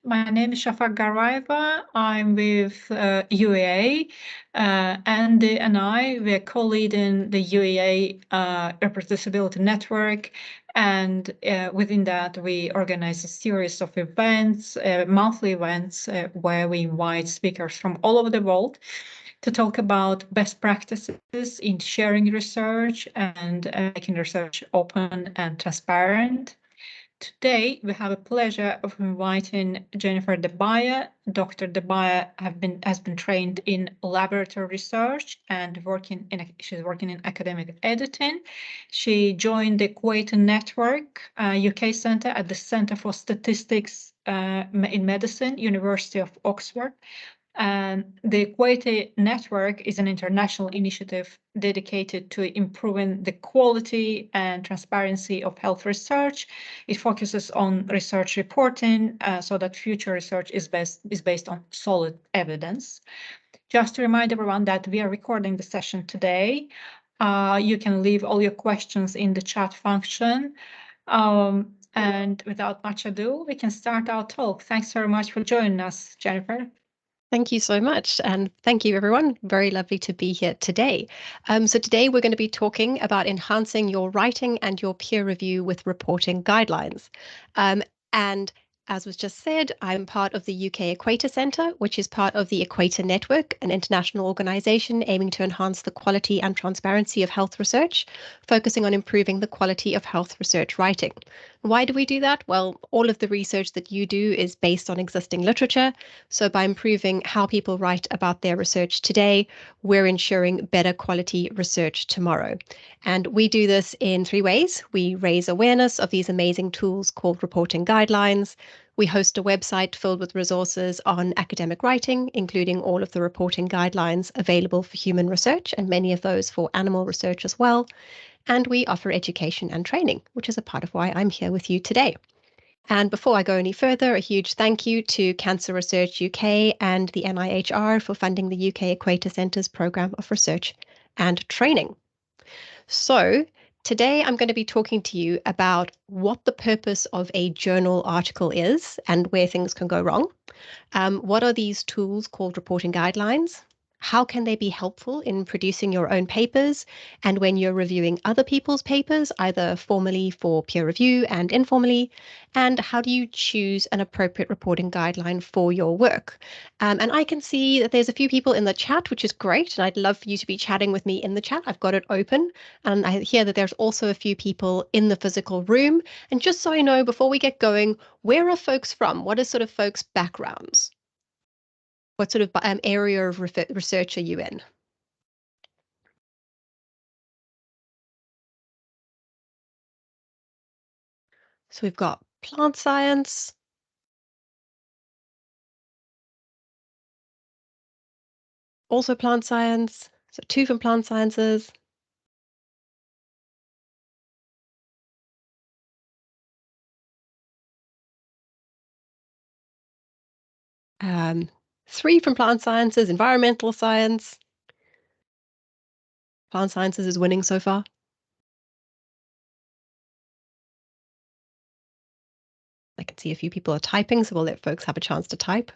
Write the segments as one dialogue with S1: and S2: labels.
S1: My name is Shafak Garaiva. I'm with UEA. Andy and I, we're co-leading the UEA Reproducibility Network. And within that, we organize a series of events, monthly events, where we invite speakers from all over the world to talk about best practices in sharing research and making research open and transparent. Today, we have a pleasure of inviting Jennifer de Beyer. Dr. de Beyer has been trained in laboratory research and she's working in academic editing. She joined the Equator Network UK Centre at the Centre for Statistics in Medicine, University of Oxford. The Equator Network is an international initiative dedicated to improving the quality and transparency of health research. It focuses on research reporting so that future research is based on solid evidence. Just to remind everyone that we are recording the session today. You can leave all your questions in the chat function. And without much ado, we can start our talk. Thanks very much for joining us, Jennifer.
S2: Thank you so much. And thank you, everyone. Very lovely to be here today. So today we're going to be talking about enhancing your writing and your peer review with reporting guidelines. And as was just said, I'm part of the UK Equator Centre, which is part of the Equator Network, an international organisation aiming to enhance the quality and transparency of health research, focusing on improving the quality of health research writing. Why do we do that? Well, all of the research that you do is based on existing literature. So by improving how people write about their research today, we're ensuring better quality research tomorrow. And we do this in 3 ways. We raise awareness of these amazing tools called reporting guidelines. We host a website filled with resources on academic writing, including all of the reporting guidelines available for human research and many of those for animal research as well. And we offer education and training, which is a part of why I'm here with you today. And before I go any further, a huge thank you to Cancer Research UK and the NIHR for funding the UK Equator Centre's programme of research and training. So today I'm going to be talking to you about what the purpose of a journal article is and where things can go wrong. What are these tools called reporting guidelines? How can they be helpful in producing your own papers and when you're reviewing other people's papers, either formally for peer review and informally? And how do you choose an appropriate reporting guideline for your work? And I can see that there's a few people in the chat, which is great. And I'd love for you to be chatting with me in the chat. I've got it open. And I hear that there's also a few people in the physical room. And just so I know, before we get going, where are folks from? What are sort of folks' backgrounds? What sort of area of research are you in? So we've got plant science, also plant science, so 2 from plant sciences. Um, 3 from plant sciences, environmental science. Plant sciences is winning so far. I can see a few people are typing, so we'll let folks have a chance to type.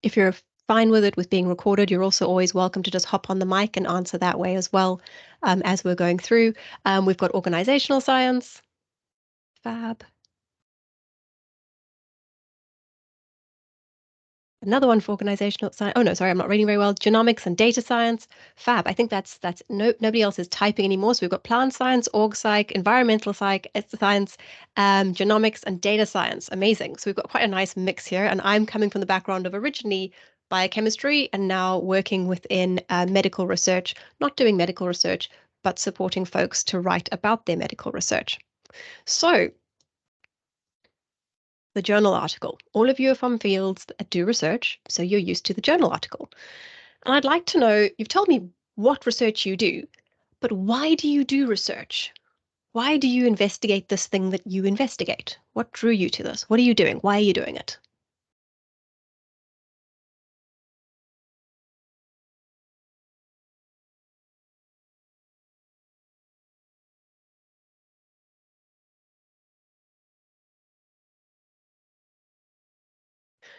S2: If you're fine with it with being recorded, you're also always welcome to just hop on the mic and answer that way as well as we're going through. We've got organizational science, fab. Another one for organizational science. Oh no, sorry, I'm not reading very well. Genomics and data science. Fab. I think that's nobody else is typing anymore. So we've got plant science, org psych, environmental psych, science, genomics and data science. Amazing. So we've got quite a nice mix here. And I'm coming from the background of originally biochemistry and now working within medical research, not doing medical research, but supporting folks to write about their medical research. So the journal article. All of you are from fields that do research, so you're used to the journal article. And I'd like to know, you've told me what research you do, but why do you do research? Why do you investigate this thing that you investigate? What drew you to this? What are you doing? Why are you doing it?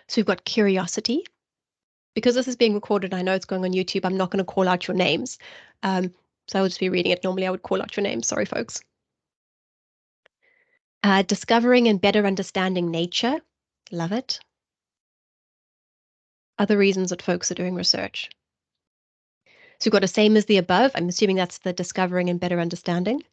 S2: So we've got curiosity. Because this is being recorded, I know it's going on YouTube, I'm not going to call out your names. So I would just be reading it. Normally I would call out your names. Sorry, folks. Discovering and better understanding nature. Love it. Other reasons that folks are doing research. So we've got a same as the above. I'm assuming that's the discovering and better understanding.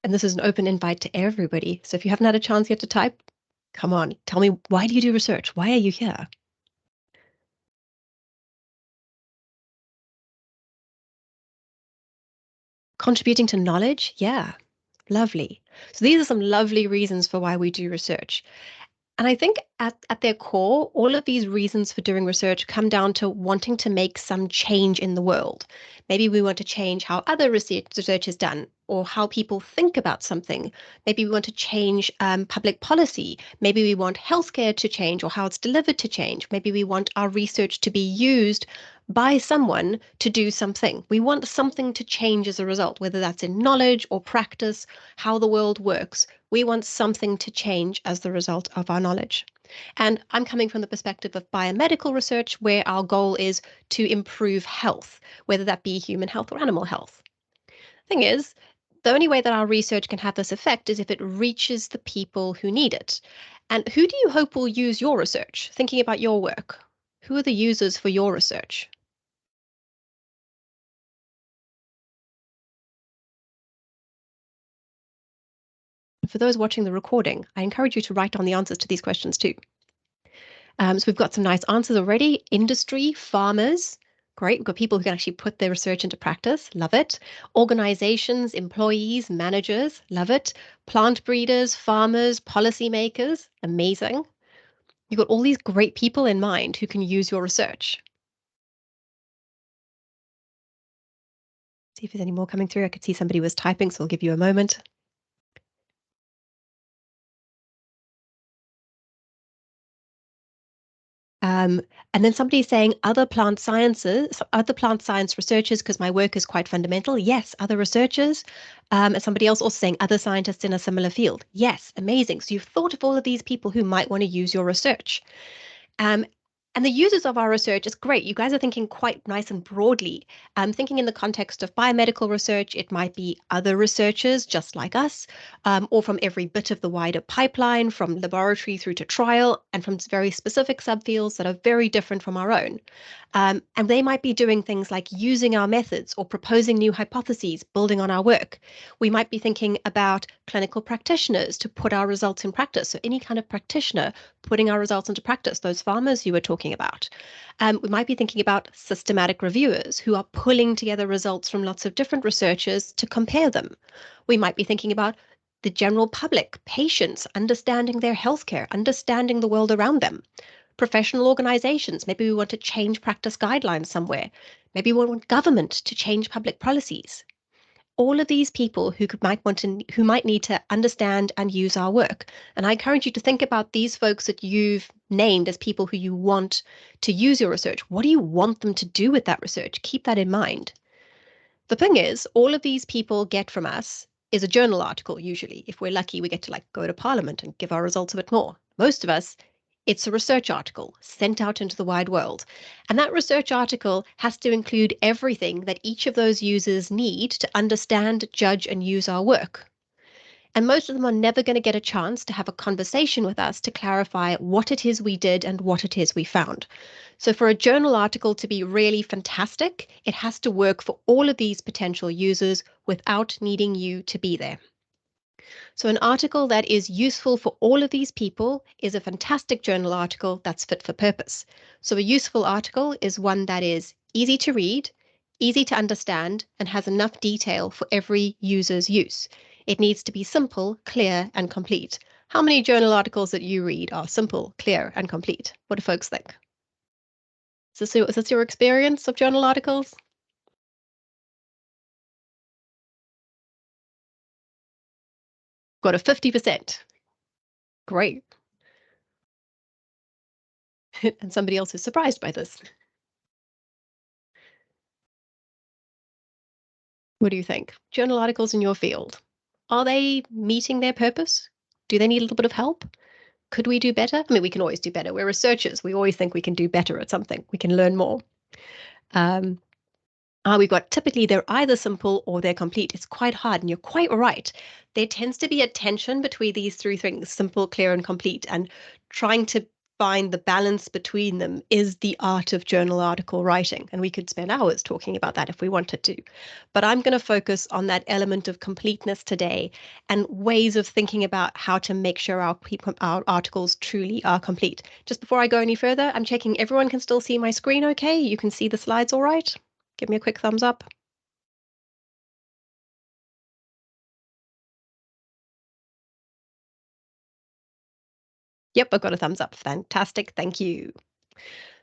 S2: And this is an open invite to everybody. So if you haven't had a chance yet to type, come on, tell me, why do you do research? Why are you here? Contributing to knowledge? Yeah, lovely. So these are some lovely reasons for why we do research. And I think at their core, all of these reasons for doing research come down to wanting to make some change in the world. Maybe we want to change how other research is done or how people think about something. Maybe we want to change public policy. Maybe we want healthcare to change or how it's delivered to change. Maybe we want our research to be used by someone to do something. We want something to change as a result, whether that's in knowledge or practice, how the world works. We want something to change as the result of our knowledge. And I'm coming from the perspective of biomedical research, where our goal is to improve health, whether that be human health or animal health. Thing is, the only way that our research can have this effect is if it reaches the people who need it. And who do you hope will use your research? Thinking about your work, who are the users for your research? For those watching the recording, I encourage you to write down the answers to these questions too. So we've got some nice answers already. Industry, farmers, great. We've got people who can actually put their research into practice, love it. Organizations, employees, managers, love it. Plant breeders, farmers, policymakers, amazing. You've got all these great people in mind who can use your research. See if there's any more coming through. I could see somebody was typing, so I'll give you a moment. And then somebody's saying other plant science researchers, because my work is quite fundamental. Yes, other researchers. And somebody else also saying other scientists in a similar field. Yes, amazing. So you've thought of all of these people who might want to use your research. Um, and the users of our research is great. You guys are thinking quite nice and broadly. Thinking in the context of biomedical research, it might be other researchers just like us, or from every bit of the wider pipeline, from laboratory through to trial, and from very specific subfields that are very different from our own. And they might be doing things like using our methods or proposing new hypotheses, building on our work. We might be thinking about clinical practitioners to put our results in practice. So any kind of practitioner putting our results into practice, those farmers you were talking about. We might be thinking about systematic reviewers who are pulling together results from lots of different researchers to compare them. We might be thinking about the general public, patients, understanding their healthcare, understanding the world around them. Professional organizations, maybe we want to change practice guidelines somewhere. Maybe we want government to change public policies. All of these people who might need to understand and use our work. And I encourage you to think about these folks that you've named as people who you want to use your research. What do you want them to do with that research? Keep that in mind. The thing is, all of these people get from us is a journal article, usually. If we're lucky, we get to go to Parliament and give our results a bit more. Most of us, it's a research article sent out into the wide world. And that research article has to include everything that each of those users need to understand, judge, and use our work. And most of them are never going to get a chance to have a conversation with us to clarify what it is we did and what it is we found. So for a journal article to be really fantastic, it has to work for all of these potential users without needing you to be there. So an article that is useful for all of these people is a fantastic journal article that's fit for purpose. So a useful article is one that is easy to read, easy to understand, and has enough detail for every user's use. It needs to be simple, clear, and complete. How many journal articles that you read are simple, clear, and complete? What do folks think? Is this your experience of journal articles? Got a 50%. Great. And somebody else is surprised by this. What do you think? Journal articles in your field. Are they meeting their purpose? Do they need a little bit of help? Could we do better? I mean, we can always do better. We're researchers. We always think we can do better at something. We can learn more. We've got typically they're either simple or they're complete. It's quite hard, and you're quite right. There tends to be a tension between these three things, simple, clear, and complete, and trying to find the balance between them is the art of journal article writing. And we could spend hours talking about that if we wanted to. But I'm going to focus on that element of completeness today and ways of thinking about how to make sure our articles truly are complete. Just before I go any further, I'm checking everyone can still see my screen okay? You can see the slides all right? Give me a quick thumbs up. Yep, I've got a thumbs up. Fantastic. Thank you.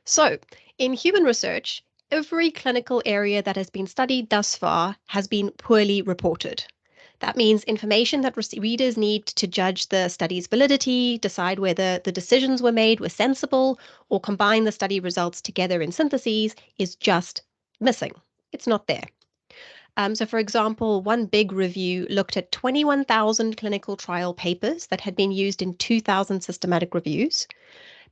S2: So, in human research, every clinical area that has been studied thus far has been poorly reported. That means information that readers need to judge the study's validity, decide whether the decisions were made were sensible, or combine the study results together in syntheses is just missing. It's not there. So, for example, one big review looked at 21,000 clinical trial papers that had been used in 2,000 systematic reviews.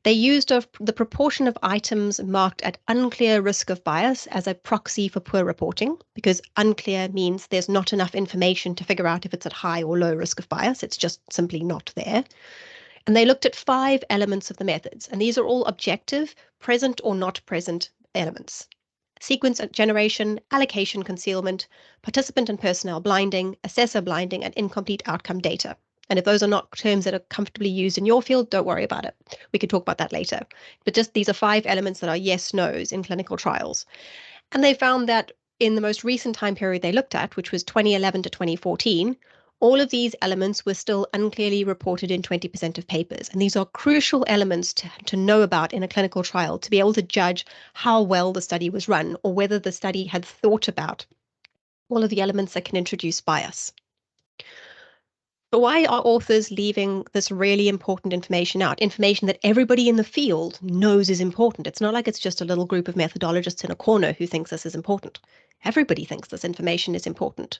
S2: They used the proportion of items marked at unclear risk of bias as a proxy for poor reporting, because unclear means there's not enough information to figure out if it's at high or low risk of bias. It's just simply not there. And they looked at 5 elements of the methods, and these are all objective, present or not present elements. Sequence generation, allocation concealment, participant and personnel blinding, assessor blinding, and incomplete outcome data. And if those are not terms that are comfortably used in your field, don't worry about it. We can talk about that later. But just these are 5 elements that are yes, no's in clinical trials. And they found that in the most recent time period they looked at, which was 2011 to 2014, all of these elements were still unclearly reported in 20% of papers. And these are crucial elements to know about in a clinical trial to be able to judge how well the study was run or whether the study had thought about all of the elements that can introduce bias. But why are authors leaving this really important information out? Information that everybody in the field knows is important. It's not like it's just a little group of methodologists in a corner who thinks this is important. Everybody thinks this information is important.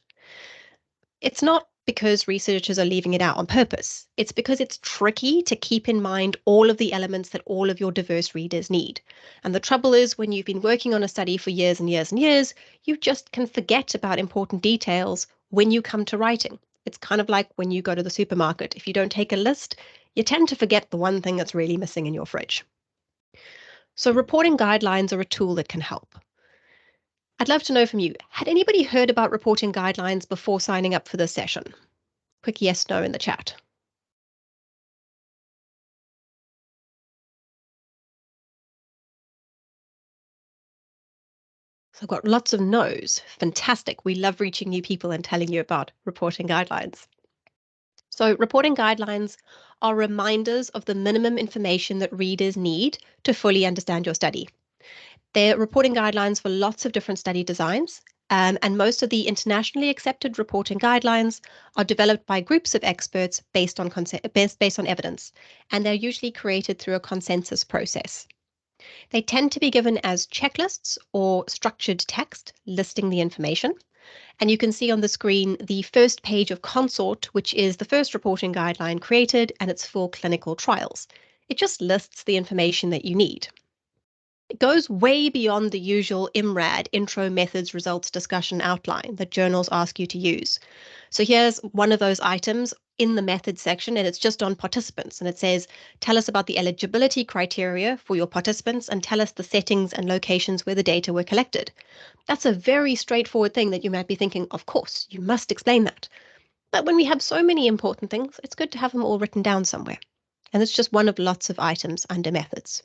S2: It's not because researchers are leaving it out on purpose. It's because it's tricky to keep in mind all of the elements that all of your diverse readers need. And the trouble is, when you've been working on a study for years and years and years, you just can forget about important details when you come to writing. It's kind of like when you go to the supermarket. If you don't take a list, you tend to forget the one thing that's really missing in your fridge. So reporting guidelines are a tool that can help. I'd love to know from you, had anybody heard about reporting guidelines before signing up for this session? Quick yes, no in the chat. So I've got lots of no's. Fantastic. We love reaching new people and telling you about reporting guidelines. So reporting guidelines are reminders of the minimum information that readers need to fully understand your study. They're reporting guidelines for lots of different study designs, and most of the internationally accepted reporting guidelines are developed by groups of experts based on evidence, and they're usually created through a consensus process. They tend to be given as checklists or structured text listing the information. And you can see on the screen the first page of Consort, which is the first reporting guideline created, and it's for clinical trials. It just lists the information that you need. It goes way beyond the usual IMRAD, intro methods results discussion outline that journals ask you to use. So here's one of those items in the methods section, and it's just on participants. And it says, tell us about the eligibility criteria for your participants and tell us the settings and locations where the data were collected. That's a very straightforward thing that you might be thinking, of course, you must explain that. But when we have so many important things, it's good to have them all written down somewhere. And it's just one of lots of items under methods.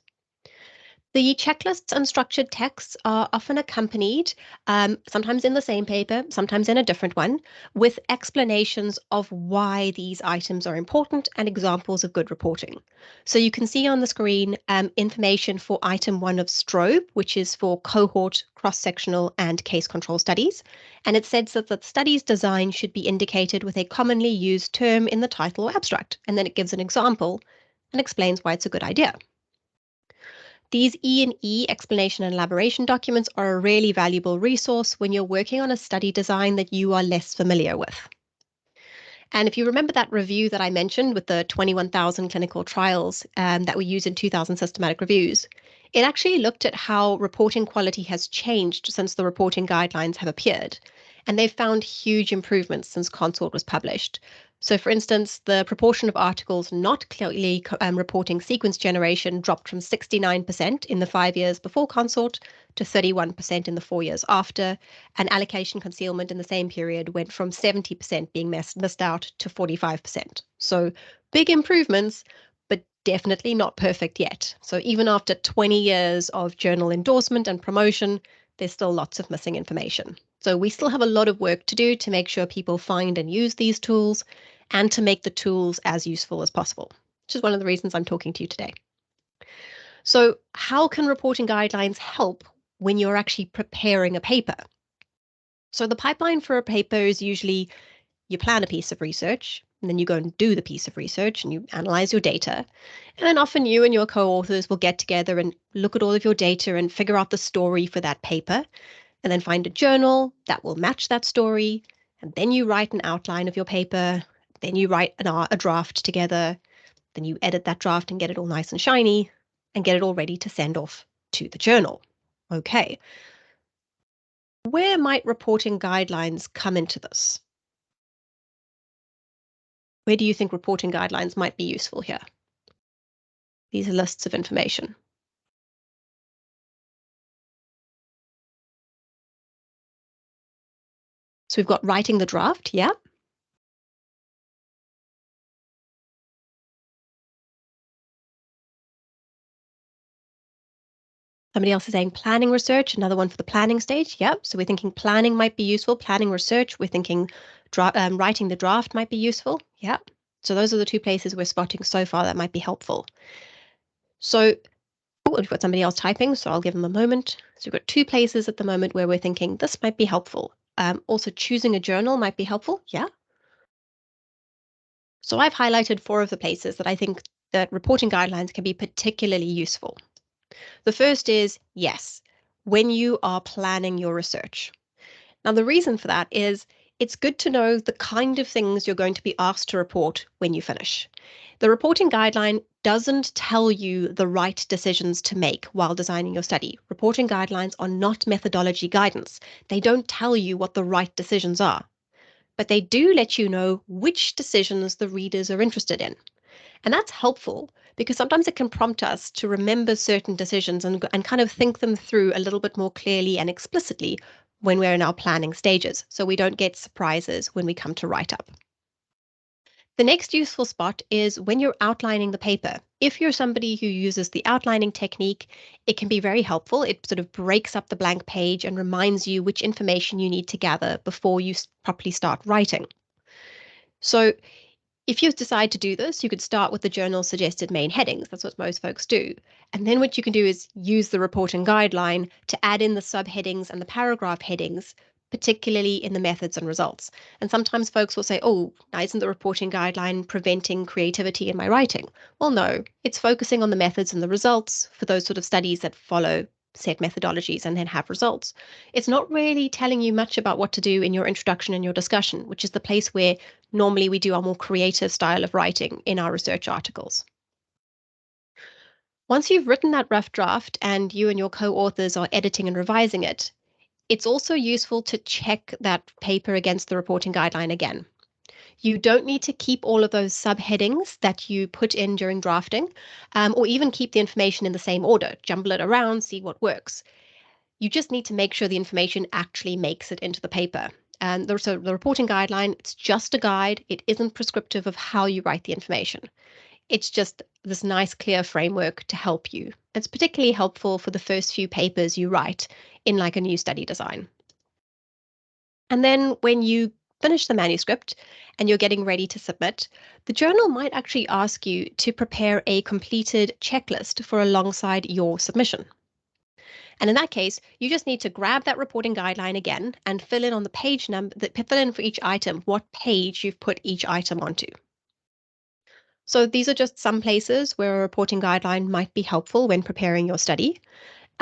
S2: The checklists and structured texts are often accompanied, sometimes in the same paper, sometimes in a different one, with explanations of why these items are important and examples of good reporting. So you can see on the screen information for item 1 of STROBE, which is for cohort, cross-sectional, and case control studies. And it says that the study's design should be indicated with a commonly used term in the title or abstract. And then it gives an example and explains why it's a good idea. These E&E explanation and elaboration documents are a really valuable resource when you're working on a study design that you are less familiar with. And if you remember that review that I mentioned with the 21,000 clinical trials that we use in 2,000 systematic reviews, it actually looked at how reporting quality has changed since the reporting guidelines have appeared. And they've found huge improvements since Consort was published. So for instance, the proportion of articles not clearly reporting sequence generation dropped from 69% in the 5 years before Consort to 31% in the 4 years after, and allocation concealment in the same period went from 70% being missed out to 45%. So big improvements, but definitely not perfect yet. So even after 20 years of journal endorsement and promotion, there's still lots of missing information. So we still have a lot of work to do to make sure people find and use these tools and to make the tools as useful as possible, which is one of the reasons I'm talking to you today. So how can reporting guidelines help when you're actually preparing a paper? So the pipeline for a paper is usually you plan a piece of research, and then you go and do the piece of research and you analyze your data. And then often you and your co-authors will get together and look at all of your data and figure out the story for that paper, and then find a journal that will match that story. And then you write an outline of your paper. Then you write a draft together. Then you edit that draft and get it all nice and shiny and get it all ready to send off to the journal. Okay. Where might reporting guidelines come into this? Where do you think reporting guidelines might be useful here? These are lists of information. So we've got writing the draft, yeah. Somebody else is saying planning research, another one for the planning stage. Yep. So we're thinking planning might be useful. Planning research, we're thinking writing the draft might be useful. Yep. So those are the two places we're spotting so far that might be helpful. So we've got somebody else typing, so I'll give them a moment. So we've got two places at the moment where we're thinking this might be helpful. Also choosing a journal might be helpful. Yeah. So I've highlighted 4 of the places that I think that reporting guidelines can be particularly useful. The first is, yes, when you are planning your research. Now, the reason for that is it's good to know the kind of things you're going to be asked to report when you finish. The reporting guideline doesn't tell you the right decisions to make while designing your study. Reporting guidelines are not methodology guidance. They don't tell you what the right decisions are, but they do let you know which decisions the readers are interested in. And that's helpful because sometimes it can prompt us to remember certain decisions and kind of think them through a little bit more clearly and explicitly when we're in our planning stages, so we don't get surprises when we come to write up. The next useful spot is when you're outlining the paper. If you're somebody who uses the outlining technique, it can be very helpful. It sort of breaks up the blank page and reminds you which information you need to gather before you properly start writing. So if you decide to do this, you could start with the journal's suggested main headings. That's what most folks do. And then what you can do is use the reporting guideline to add in the subheadings and the paragraph headings, particularly in the methods and results. And sometimes folks will say, oh, now isn't the reporting guideline preventing creativity in my writing? Well, no, it's focusing on the methods and the results for those sort of studies that follow set methodologies and then have results. It's not really telling you much about what to do in your introduction and your discussion, which is the place where normally we do our more creative style of writing in our research articles. Once you've written that rough draft and you and your co-authors are editing and revising it, it's also useful to check that paper against the reporting guideline again. You don't need to keep all of those subheadings that you put in during drafting, or even keep the information in the same order. Jumble it around, see what works. You just need to make sure the information actually makes it into the paper. And the reporting guideline, it's just a guide. It isn't prescriptive of how you write the information. It's just this nice, clear framework to help you. It's particularly helpful for the first few papers you write in like a new study design. And then when you finish the manuscript and you're getting ready to submit, the journal might actually ask you to prepare a completed checklist for alongside your submission. And in that case, you just need to grab that reporting guideline again and fill in on the page number, fill in for each item what page you've put each item onto. So these are just some places where a reporting guideline might be helpful when preparing your study.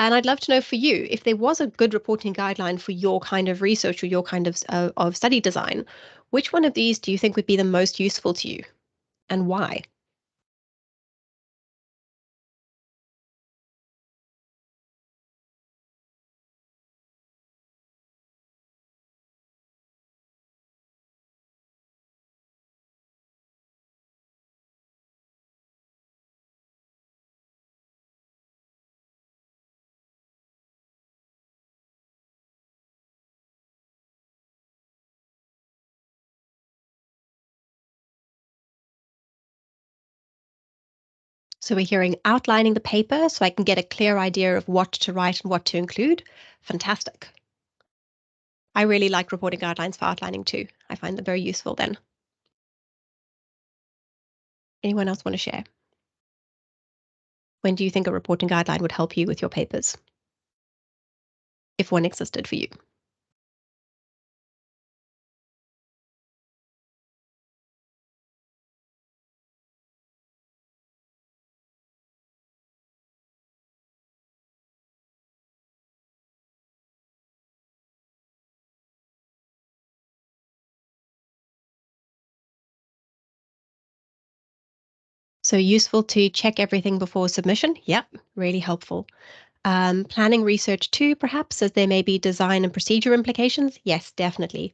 S2: And I'd love to know for you, if there was a good reporting guideline for your kind of research or your kind of study design, Which one of these do you think would be the most useful to you, and why? So we're hearing outlining the paper so I can get a clear idea of what to write and what to include. Fantastic. I really like reporting guidelines for outlining too. I find them very useful then. Anyone else want to share? When do you think a reporting guideline would help you with your papers? If one existed for you. So useful to check everything before submission. Yep, really helpful. Planning research too, perhaps, as there may be design and procedure implications. Yes, definitely.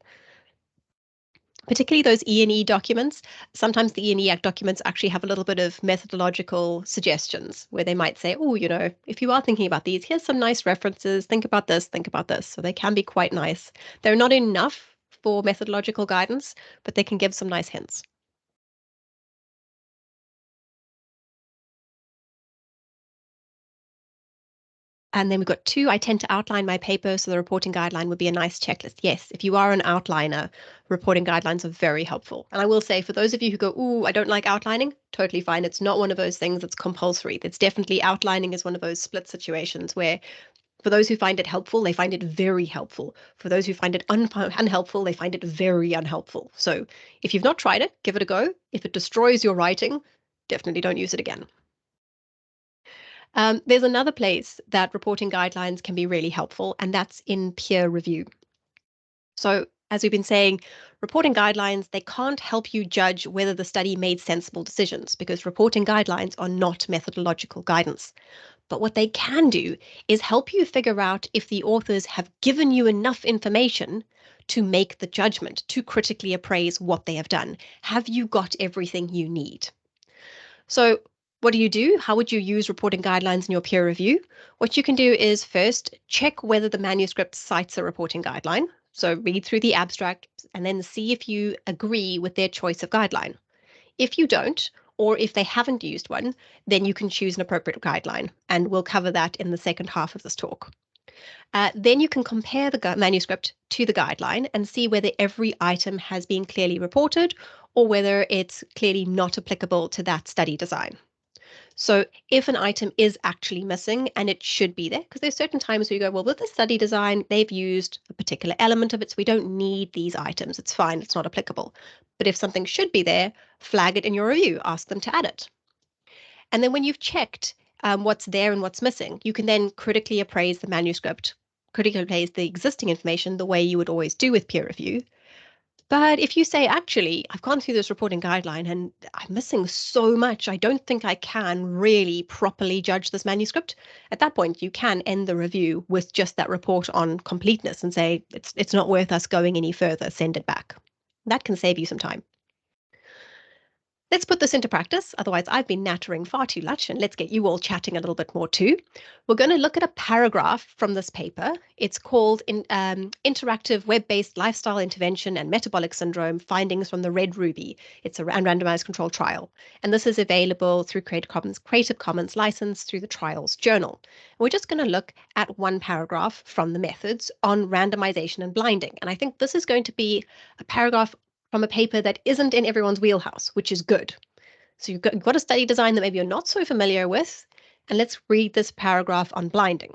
S2: Particularly those E&E documents. Sometimes the E&E Act documents actually have a little bit of methodological suggestions where they might say, oh, if you are thinking about these, here's some nice references. Think about this, think about this. So they can be quite nice. They're not enough for methodological guidance, but they can give some nice hints. And then we've got 2, I tend to outline my paper, so the reporting guideline would be a nice checklist. Yes, if you are an outliner, reporting guidelines are very helpful. And I will say, for those of you who go, ooh, I don't like outlining, totally fine. It's not one of those things that's compulsory. It's definitely, outlining is one of those split situations where for those who find it helpful, they find it very helpful. For those who find it unhelpful, they find it very unhelpful. So if you've not tried it, give it a go. If it destroys your writing, definitely don't use it again. There's another place that reporting guidelines can be really helpful, and that's in peer review. So as we've been saying, reporting guidelines, they can't help you judge whether the study made sensible decisions because reporting guidelines are not methodological guidance. But what they can do is help you figure out if the authors have given you enough information to make the judgment, to critically appraise what they have done. Have you got everything you need? So what do? How would you use reporting guidelines in your peer review? What you can do is first check whether the manuscript cites a reporting guideline. So read through the abstract and then see if you agree with their choice of guideline. If you don't, or if they haven't used one, then you can choose an appropriate guideline. And we'll cover that in the second half of this talk. Then you can compare the manuscript to the guideline and see whether every item has been clearly reported or whether it's clearly not applicable to that study design. So if an item is actually missing and it should be there, because there's certain times where you go, well, with the study design, they've used a particular element of it, so we don't need these items. It's fine, it's not applicable. But if something should be there, flag it in your review, ask them to add it. And then when you've checked what's there and what's missing, you can then critically appraise the manuscript, critically appraise the existing information the way you would always do with peer review. But if you say, actually, I've gone through this reporting guideline and I'm missing so much, I don't think I can really properly judge this manuscript. At that point, you can end the review with just that report on completeness and say, it's not worth us going any further, send it back. That can save you some time. Let's put this into practice, otherwise I've been nattering far too much, and let's get you all chatting a little bit more too. We're going to look at a paragraph from this paper. It's called Interactive Web-Based Lifestyle Intervention and Metabolic Syndrome Findings from the Red Ruby. It's a randomized control trial, and this is available through Creative Commons license through the Trials Journal. And we're just going to look at one paragraph from the methods on randomization and blinding, and I think this is going to be a paragraph from a paper that isn't in everyone's wheelhouse, which is good. So you've got a study design that maybe you're not so familiar with, and let's read this paragraph on blinding.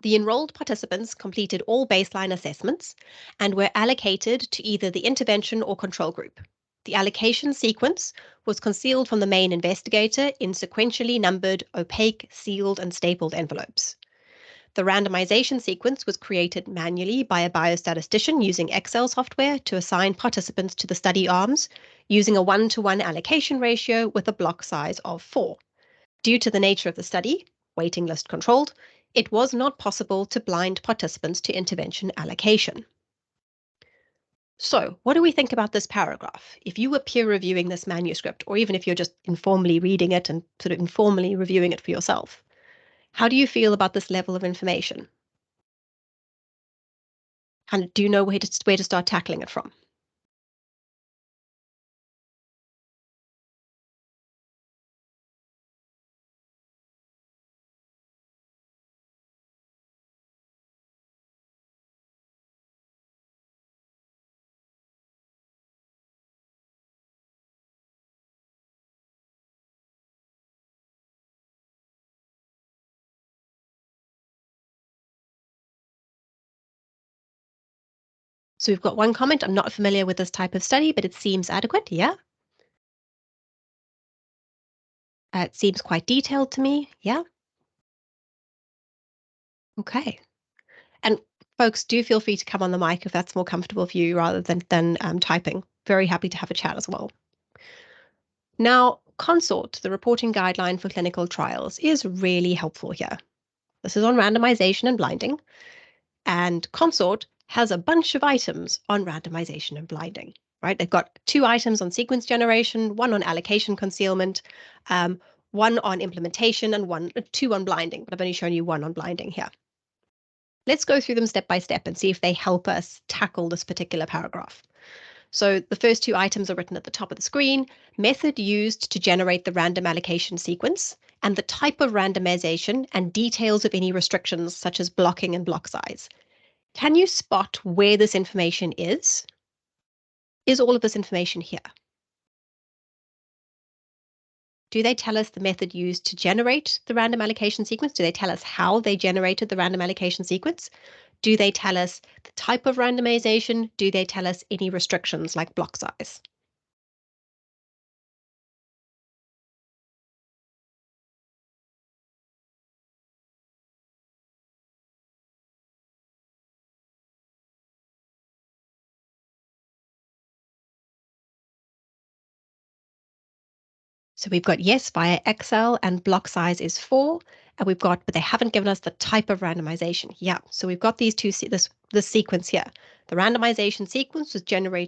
S2: The enrolled participants completed all baseline assessments and were allocated to either the intervention or control group. The allocation sequence was concealed from the main investigator in sequentially numbered, opaque, sealed, and stapled envelopes. The randomization sequence was created manually by a biostatistician using Excel software to assign participants to the study arms using a 1-to-1 allocation ratio with a block size of 4. Due to the nature of the study, waiting list controlled, it was not possible to blind participants to intervention allocation. So, what do we think about this paragraph? If you were peer reviewing this manuscript, or even if you're just informally reading it and sort of informally reviewing it for yourself, how do you feel about this level of information? And do you know where to start tackling it from? So we've got one comment. I'm not familiar with this type of study, but it seems adequate. Yeah. It seems quite detailed to me. Yeah. Okay. And folks, do feel free to come on the mic if that's more comfortable for you rather than typing. Very happy to have a chat as well. Now, CONSORT, the reporting guideline for clinical trials, is really helpful here. This is on randomization and blinding, and CONSORT has a bunch of items on randomization and blinding, right? They've got 2 items on sequence generation, 1 on allocation concealment, 1 on implementation, and 2 on blinding, but I've only shown you 1 on blinding here. Let's go through them step by step and see if they help us tackle this particular paragraph. So the first 2 items are written at the top of the screen: method used to generate the random allocation sequence, and the type of randomization and details of any restrictions such as blocking and block size. Can you spot where this information is? Is all of this information here? Do they tell us the method used to generate the random allocation sequence? Do they tell us how they generated the random allocation sequence? Do they tell us the type of randomization? Do they tell us any restrictions like block size? So we've got yes via Excel and block size is 4, and we've got, but they haven't given us the type of randomization. Yeah, so we've got these two, this sequence here. The randomization sequence was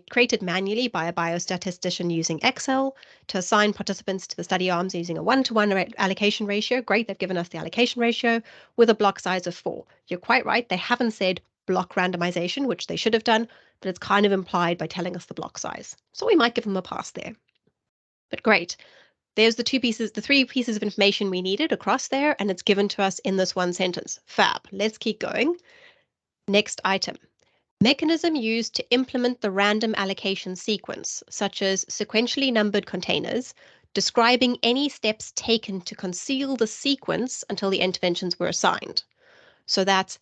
S2: created manually by a biostatistician using Excel to assign participants to the study arms using a 1-to-1 allocation ratio. Great, they've given us the allocation ratio with a block size of 4. You're quite right, they haven't said block randomization, which they should have done, but it's kind of implied by telling us the block size. So we might give them a pass there. But great. There's the 3 pieces of information we needed across there, and it's given to us in this one sentence. Fab. Let's keep going. Next item. Mechanism used to implement the random allocation sequence, such as sequentially numbered containers, describing any steps taken to conceal the sequence until the interventions were assigned. So that's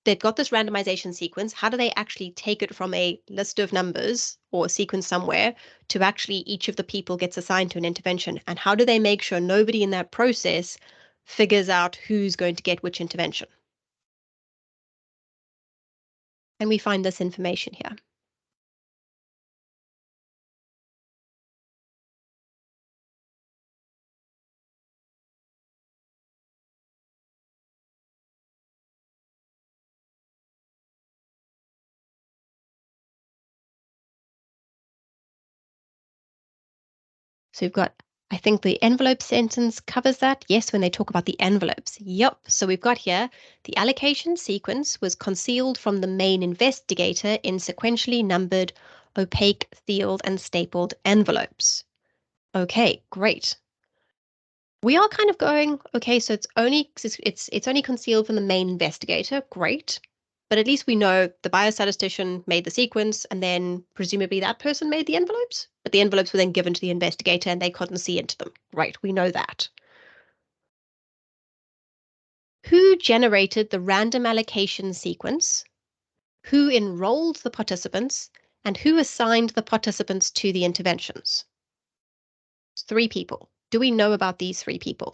S2: they've got this randomization sequence. How do they actually take it from a list of numbers or a sequence somewhere to actually each of the people gets assigned to an intervention? And how do they make sure nobody in that process figures out who's going to get which intervention? And we find this information here. So we've got, I think the envelope sentence covers that. Yes, when they talk about the envelopes. Yep. So we've got here, the allocation sequence was concealed from the main investigator in sequentially numbered, opaque, sealed, and stapled envelopes. Okay, great. We are kind of going, okay, so it's only concealed from the main investigator. Great. But at least we know the biostatistician made the sequence, and then presumably that person made the envelopes. But the envelopes were then given to the investigator and they couldn't see into them. Right, we know that. Who generated the random allocation sequence? Who enrolled the participants? And who assigned the participants to the interventions? It's 3 people. Do we know about these 3 people?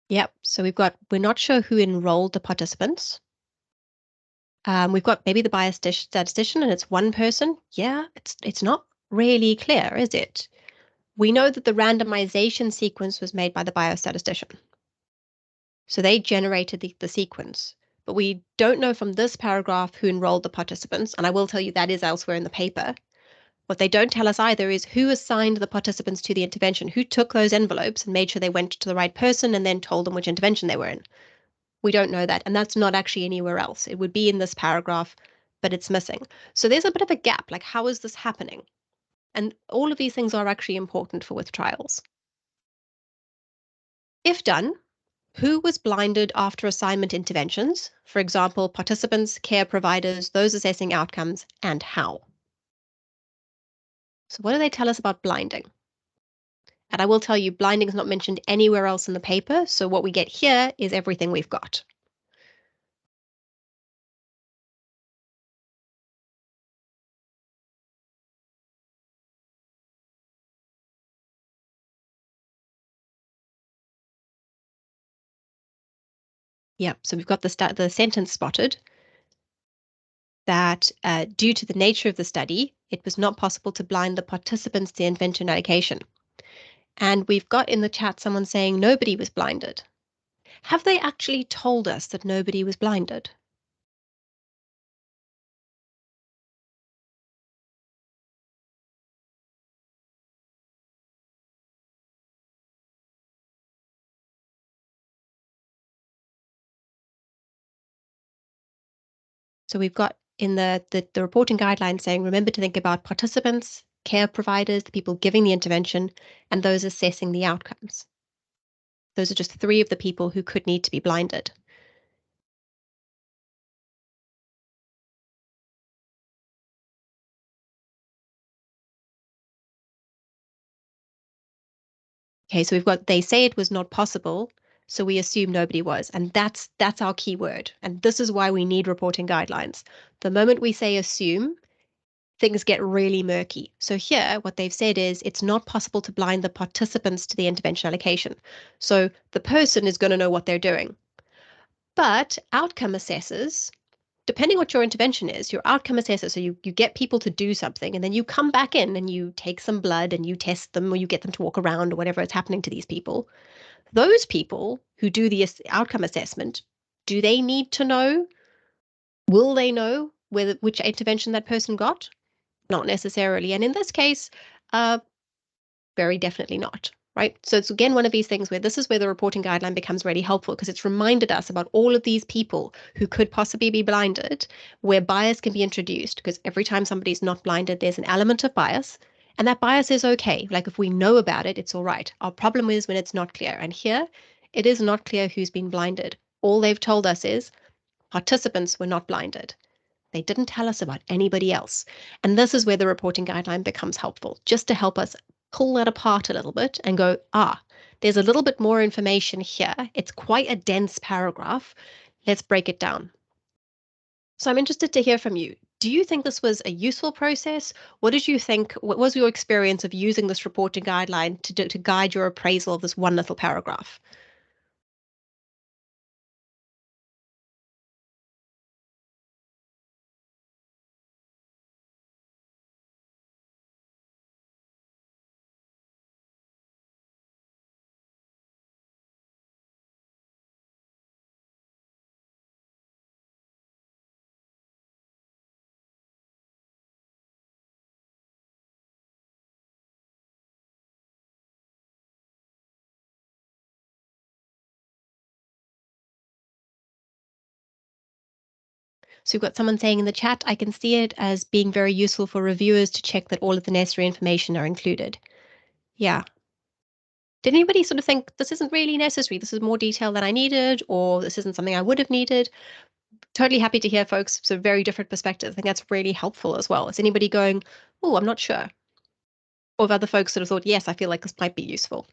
S2: Yep. So we're not sure who enrolled the participants. We've got maybe the biostatistician and it's one person. Yeah, it's not really clear, is it? We know that the randomization sequence was made by the biostatistician. So they generated the sequence. But we don't know from this paragraph who enrolled the participants, and I will tell you that is elsewhere in the paper. What they don't tell us either is who assigned the participants to the intervention, who took those envelopes and made sure they went to the right person and then told them which intervention they were in. We don't know that, and that's not actually anywhere else. It would be in this paragraph, but it's missing. So there's a bit of a gap, like how is this happening? And all of these things are actually important for with trials. If done, who was blinded after assignment interventions? For example, participants, care providers, those assessing outcomes, and how? So what do they tell us about blinding? And I will tell you, blinding is not mentioned anywhere else in the paper, so what we get here is everything we've got. Yep, so we've got the sentence spotted that due to the nature of the study, it was not possible to blind the participants to the intervention allocation. And we've got in the chat someone saying nobody was blinded. Have they actually told us that nobody was blinded? So we've got in the reporting guidelines saying, remember to think about participants, care providers, the people giving the intervention, and those assessing the outcomes. Those are just 3 of the people who could need to be blinded. Okay, so we've got, they say it was not possible, so we assume nobody was. And that's our key word. And this is why we need reporting guidelines. The moment we say assume, things get really murky. So here, what they've said is it's not possible to blind the participants to the intervention allocation. So the person is going to know what they're doing. But outcome assessors, depending what your intervention is, your outcome assessor, so you get people to do something and then you come back in and you take some blood and you test them or you get them to walk around or whatever is happening to these people. Those people who do the outcome assessment, do they need to know? Will they know which intervention that person got? Not necessarily. And in this case, uh, very definitely not, right? So it's again one of these things where this is where the reporting guideline becomes really helpful because it's reminded us about all of these people who could possibly be blinded, where bias can be introduced because every time somebody's not blinded, there's an element of bias. And that bias is okay. Like if we know about it, it's all right. Our problem is when it's not clear. And here, it is not clear who's been blinded. All they've told us is participants were not blinded. They didn't tell us about anybody else. And this is where the reporting guideline becomes helpful, just to help us pull that apart a little bit and go, there's a little bit more information here. It's quite a dense paragraph. Let's break it down. So I'm interested to hear from you. Do you think this was a useful process? What did you think? What was your experience of using this reporting guideline to guide your appraisal of this one little paragraph? So we've got someone saying in the chat, I can see it as being very useful for reviewers to check that all of the necessary information are included. Yeah. Did anybody sort of think this isn't really necessary? This is more detail than I needed, or this isn't something I would have needed? Totally happy to hear folks, so very different perspectives. I think that's really helpful as well. Is anybody going, oh, I'm not sure? Or have other folks sort of thought, yes, I feel like this might be useful?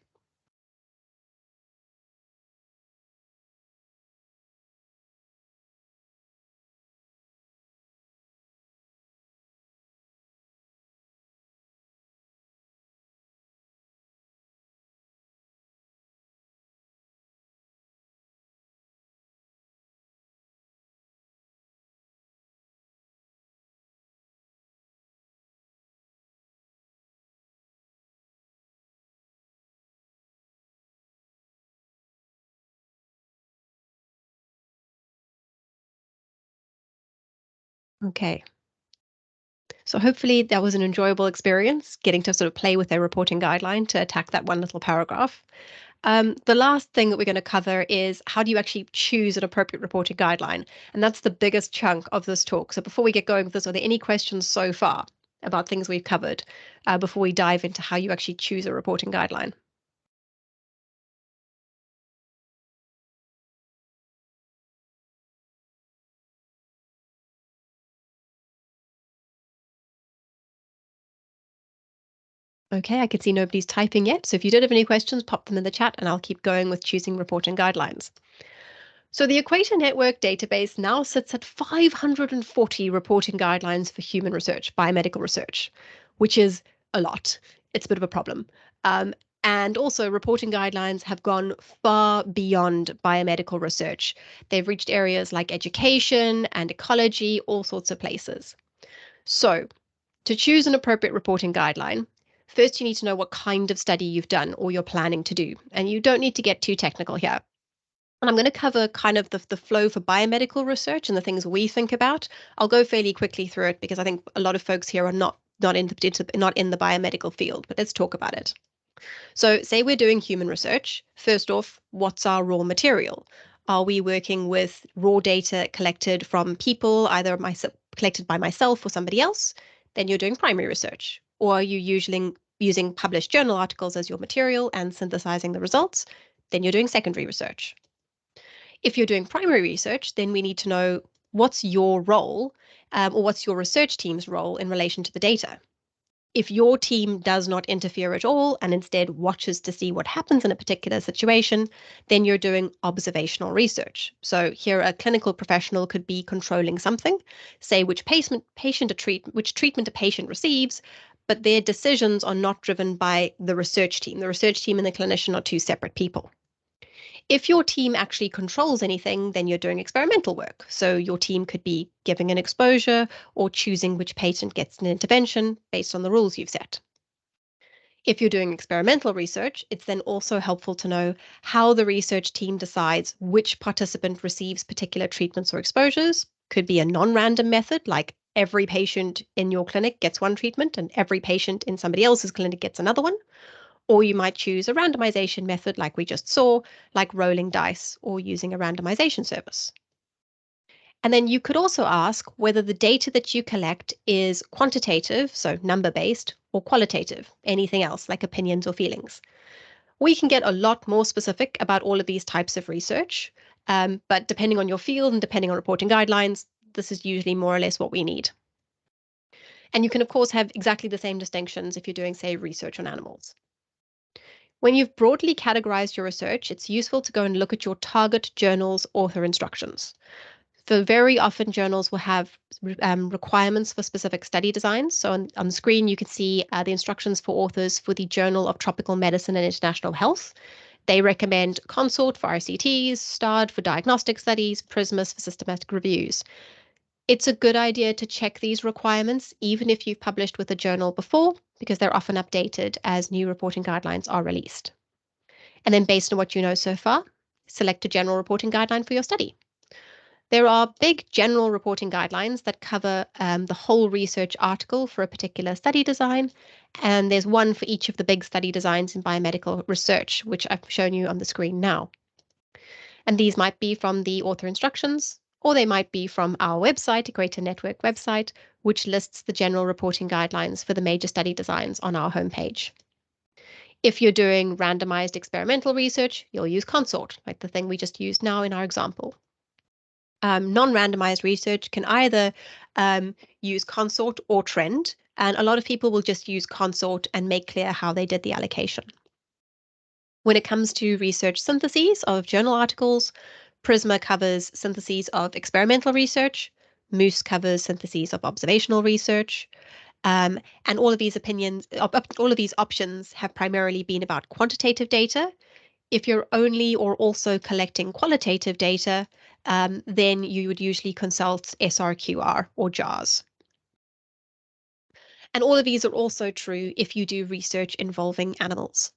S2: Okay. So hopefully that was an enjoyable experience, getting to sort of play with a reporting guideline to attack that one little paragraph. The last thing that we're going to cover is how do you actually choose an appropriate reporting guideline? And that's the biggest chunk of this talk. So before we get going with this, are there any questions so far about things we've covered before we dive into how you actually choose a reporting guideline? Okay, I can see nobody's typing yet. So if you did have any questions, pop them in the chat and I'll keep going with choosing reporting guidelines. So the Equator Network database now sits at 540 reporting guidelines for human research, biomedical research, which is a lot. It's a bit of a problem. And also, reporting guidelines have gone far beyond biomedical research. They've reached areas like education and ecology, all sorts of places. So, to choose an appropriate reporting guideline, first you need to know what kind of study you've done or you're planning to do. And you don't need to get too technical here. And I'm going to cover kind of the flow for biomedical research and the things we think about. I'll go fairly quickly through it because I think a lot of folks here are not in the biomedical field, but let's talk about it. So say we're doing human research. First off, what's our raw material? Are we working with raw data collected from people, either collected by myself or somebody else? Then you're doing primary research. Or are you using published journal articles as your material and synthesizing the results? Then you're doing secondary research. If you're doing primary research, then we need to know what's your role or what's your research team's role in relation to the data. If your team does not interfere at all and instead watches to see what happens in a particular situation, then you're doing observational research. So here a clinical professional could be controlling something, say which treatment a patient receives, but their decisions are not driven by the research team. The research team and the clinician are two separate people. If your team actually controls anything, then you're doing experimental work. So your team could be giving an exposure or choosing which patient gets an intervention based on the rules you've set. If you're doing experimental research, it's then also helpful to know how the research team decides which participant receives particular treatments or exposures. Could be a non-random method, like every patient in your clinic gets one treatment and every patient in somebody else's clinic gets another one. Or you might choose a randomization method like we just saw, like rolling dice or using a randomization service. And then you could also ask whether the data that you collect is quantitative, so number-based, or qualitative, anything else like opinions or feelings. We can get a lot more specific about all of these types of research, but depending on your field and depending on reporting guidelines, this is usually more or less what we need. And you can, of course, have exactly the same distinctions if you're doing, say, research on animals. When you've broadly categorized your research, it's useful to go and look at your target journal's author instructions. So very often journals will have requirements for specific study designs. So on the screen, you can see the instructions for authors for the Journal of Tropical Medicine and International Health. They recommend Consort for RCTs, STARD for diagnostic studies, Prismus for systematic reviews. It's a good idea to check these requirements, even if you've published with a journal before, because they're often updated as new reporting guidelines are released. And then based on what you know so far, select a general reporting guideline for your study. There are big general reporting guidelines that cover the whole research article for a particular study design, and there's one for each of the big study designs in biomedical research, which I've shown you on the screen now. And these might be from the author instructions, or they might be from our website, Equator Network website, which lists the general reporting guidelines for the major study designs on our homepage. If you're doing randomized experimental research, you'll use Consort, like the thing we just used now in our example. Non-randomized research can either use Consort or Trend, and a lot of people will just use Consort and make clear how they did the allocation. When it comes to research syntheses of journal articles, Prisma covers syntheses of experimental research, Moose covers syntheses of observational research, and all of these options have primarily been about quantitative data. If you're only or also collecting qualitative data, then you would usually consult SRQR or JARS. And all of these are also true if you do research involving animals.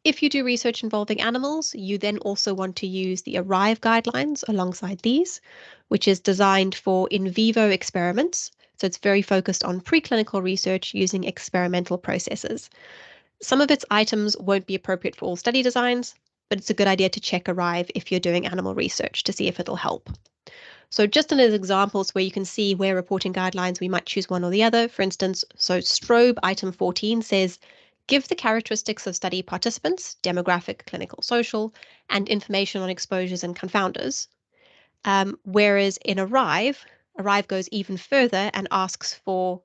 S2: If you do research involving animals, you then also want to use the ARRIVE guidelines alongside these, which is designed for in vivo experiments. So it's very focused on preclinical research using experimental processes. Some of its items won't be appropriate for all study designs, but it's a good idea to check ARRIVE if you're doing animal research to see if it'll help. So just as examples where you can see where reporting guidelines we might choose one or the other. For instance, so STROBE item 14 says, give the characteristics of study participants, demographic, clinical, social, and information on exposures and confounders. Whereas in ARRIVE goes even further and asks for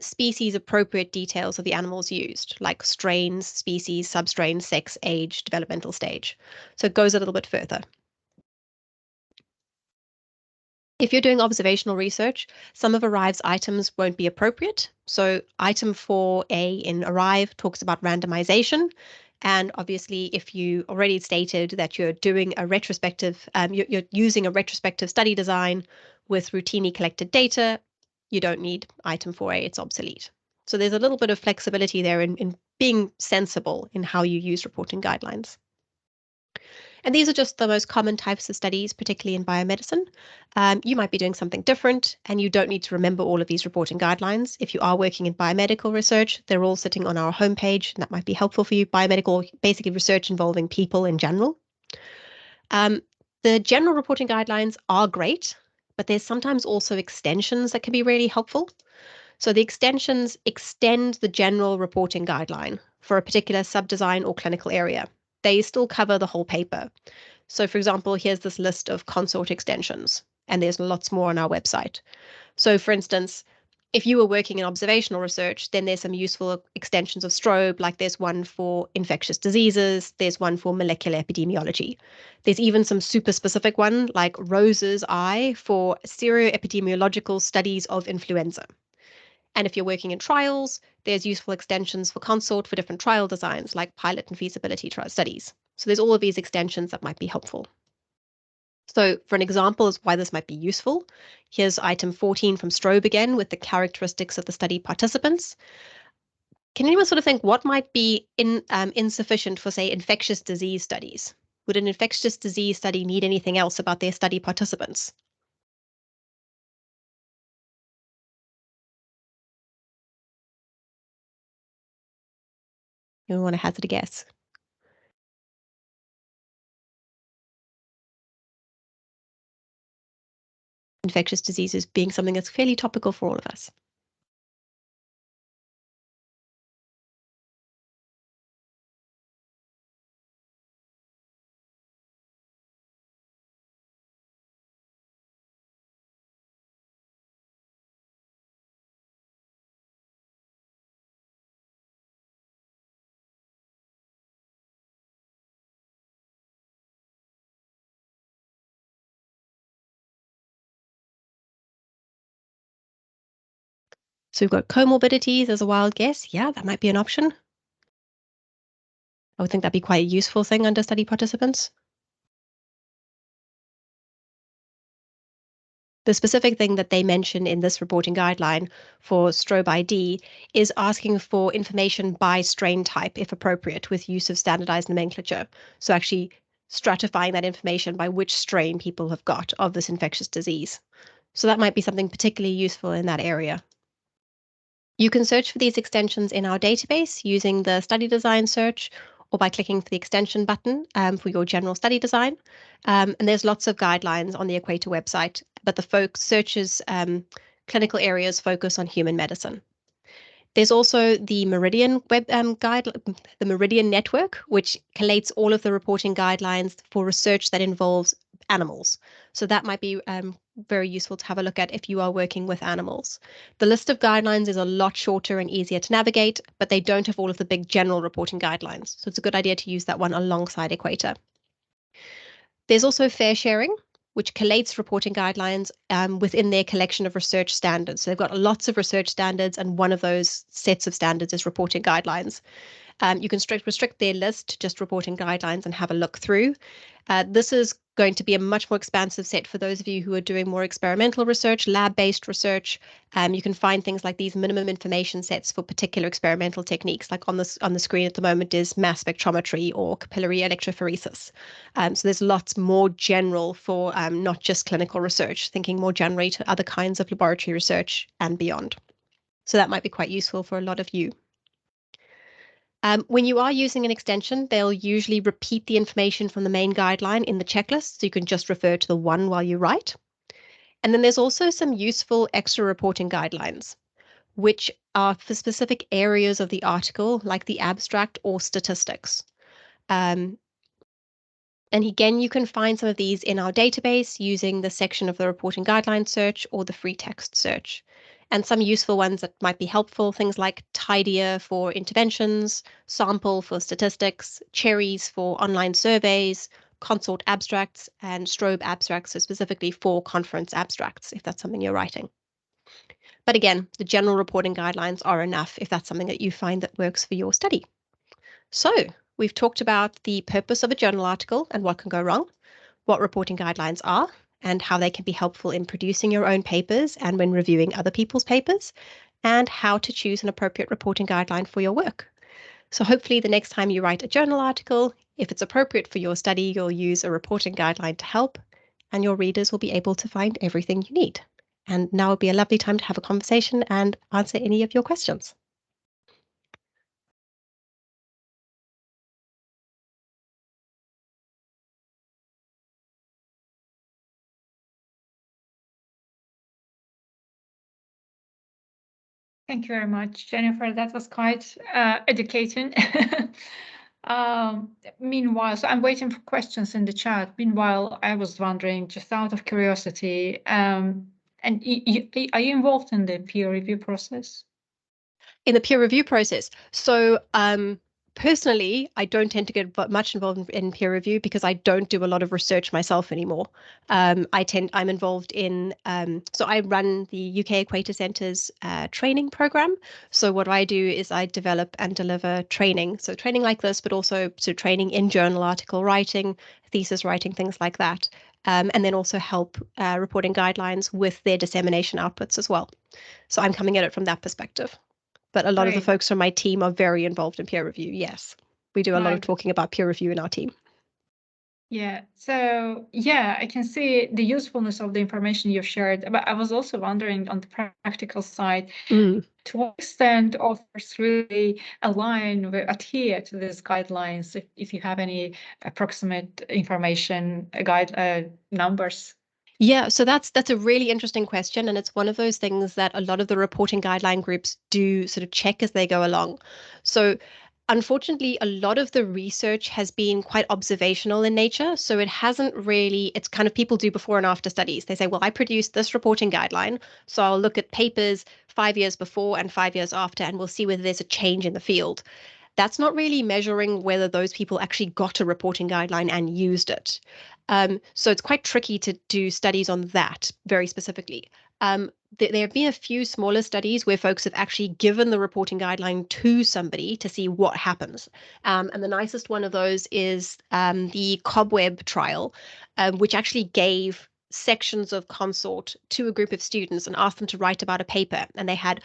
S2: species-appropriate details of the animals used, like strains, species, substrain, sex, age, developmental stage. So it goes a little bit further. If you're doing observational research, some of ARRIVE's items won't be appropriate. So item 4A in ARRIVE talks about randomization. And obviously, if you already stated that you're doing a retrospective, you're using a retrospective study design with routinely collected data, you don't need item 4A, it's obsolete. So there's a little bit of flexibility there in being sensible in how you use reporting guidelines. And these are just the most common types of studies, particularly in biomedicine. You might be doing something different, and you don't need to remember all of these reporting guidelines. If you are working in biomedical research, they're all sitting on our homepage, and that might be helpful for you. Biomedical, basically research involving people in general. The general reporting guidelines are great, but there's sometimes also extensions that can be really helpful. So the extensions extend the general reporting guideline for a particular subdesign or clinical area. They still cover the whole paper. So for example, here's this list of consort extensions, and there's lots more on our website. So for instance, if you were working in observational research, then there's some useful extensions of STROBE, like there's one for infectious diseases, there's one for molecular epidemiology. There's even some super specific one like Rose's eye for seroepidemiological studies of influenza. And if you're working in trials, there's useful extensions for consort for different trial designs like pilot and feasibility trial studies. So there's all of these extensions that might be helpful. So for an example of why this might be useful, here's item 14 from STROBE again with the characteristics of the study participants. Can anyone sort of think what might be insufficient for, say, infectious disease studies? Would an infectious disease study need anything else about their study participants? You want to hazard a guess? Infectious diseases being something that's fairly topical for all of us. So we've got comorbidities as a wild guess. Yeah, that might be an option. I would think that'd be quite a useful thing under study participants. The specific thing that they mention in this reporting guideline for STROBE ID is asking for information by strain type, if appropriate, with use of standardized nomenclature. So actually stratifying that information by which strain people have got of this infectious disease. So that might be something particularly useful in that area. You can search for these extensions in our database using the study design search or by clicking the extension button for your general study design. And there's lots of guidelines on the Equator website, but the searches clinical areas focus on human medicine. There's also the Meridian the Meridian network, which collates all of the reporting guidelines for research that involves animals. So that might be very useful to have a look at if you are working with animals. The list of guidelines is a lot shorter and easier to navigate, but they don't have all of the big general reporting guidelines. So it's a good idea to use that one alongside Equator. There's also Fair Sharing, which collates reporting guidelines within their collection of research standards. So they've got lots of research standards, and one of those sets of standards is reporting guidelines. You can restrict their list to just reporting guidelines and have a look through. This is going to be a much more expansive set for those of you who are doing more experimental research, lab-based research. You can find things like these minimum information sets for particular experimental techniques, like on the screen at the moment is mass spectrometry or capillary electrophoresis. So there's lots more general for not just clinical research, thinking more generally to other kinds of laboratory research and beyond. So that might be quite useful for a lot of you. When you are using an extension, they'll usually repeat the information from the main guideline in the checklist, so you can just refer to the one while you write. And then there's also some useful extra reporting guidelines, which are for specific areas of the article, like the abstract or statistics. And again, you can find some of these in our database using the section of the reporting guidelines search or the free text search. And some useful ones that might be helpful, things like Tidier for interventions, Sample for statistics, Cherries for online surveys, Consort abstracts, and Strobe abstracts, so specifically for conference abstracts, if that's something you're writing. But again, the general reporting guidelines are enough if that's something that you find that works for your study. So we've talked about the purpose of a journal article and what can go wrong, what reporting guidelines are, and how they can be helpful in producing your own papers and when reviewing other people's papers, and how to choose an appropriate reporting guideline for your work. So hopefully the next time you write a journal article, if it's appropriate for your study, you'll use a reporting guideline to help, and your readers will be able to find everything you need. And now would be a lovely time to have a conversation and answer any of your questions.
S1: Thank you very much, Jennifer. That was quite educating. Meanwhile, so I'm waiting for questions in the chat. Meanwhile, I was wondering, just out of curiosity, and are you involved in the peer review process?
S2: In the peer review process. So personally, I don't tend to get much involved in peer review because I don't do a lot of research myself anymore. I'm involved in, so I run the UK Equator Centre's training program. So what I do is I develop and deliver training. So training like this, but also training in journal article writing, thesis writing, things like that. And then also help reporting guidelines with their dissemination outputs as well. So I'm coming at it from that perspective. But a lot of the folks from my team are very involved in peer review. Yes, we do a lot of talking about peer review in our team.
S1: Yeah, so yeah, I can see the usefulness of the information you've shared, but I was also wondering on the practical side, to what extent authors really adhere to these guidelines, if you have any approximate information, numbers.
S2: Yeah, so that's a really interesting question, and it's one of those things that a lot of the reporting guideline groups do sort of check as they go along. So unfortunately, a lot of the research has been quite observational in nature. So it hasn't really, it's kind of people do before and after studies. They say, well, I produced this reporting guideline, so I'll look at papers 5 years before and 5 years after, and we'll see whether there's a change in the field. That's not really measuring whether those people actually got a reporting guideline and used it. So it's quite tricky to do studies on that very specifically. There have been a few smaller studies where folks have actually given the reporting guideline to somebody to see what happens. And the nicest one of those is the Cobweb trial, which actually gave sections of Consort to a group of students and asked them to write about a paper. And they had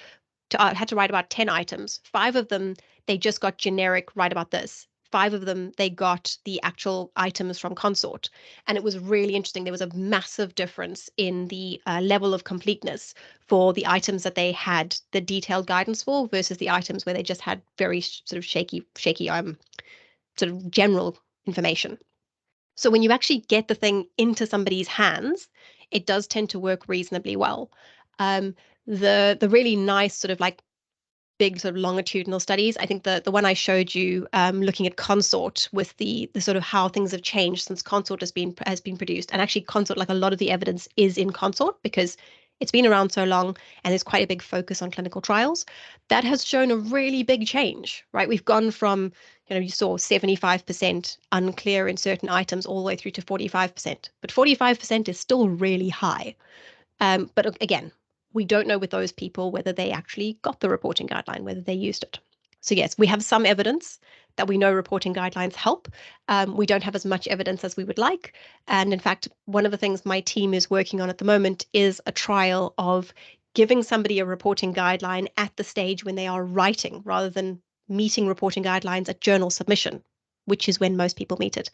S2: to write about 10 items. 5 of them, they just got generic, write about this. 5 of them, they got the actual items from Consort. And it was really interesting. There was a massive difference in the level of completeness for the items that they had the detailed guidance for versus the items where they just had very sort of shaky, sort of general information. So when you actually get the thing into somebody's hands, it does tend to work reasonably well. The really nice sort of like big sort of longitudinal studies. I think the one I showed you, looking at Consort with the sort of how things have changed since Consort has been produced, and actually Consort, like a lot of the evidence is in Consort because it's been around so long and there's quite a big focus on clinical trials. That has shown a really big change, right? We've gone from, you saw 75% unclear in certain items all the way through to 45%, but 45% is still really high. But again, we don't know with those people whether they actually got the reporting guideline, whether they used it. So yes, we have some evidence that we know reporting guidelines help. We don't have as much evidence as we would like. And in fact, one of the things my team is working on at the moment is a trial of giving somebody a reporting guideline at the stage when they are writing rather than meeting reporting guidelines at journal submission, which is when most people meet it.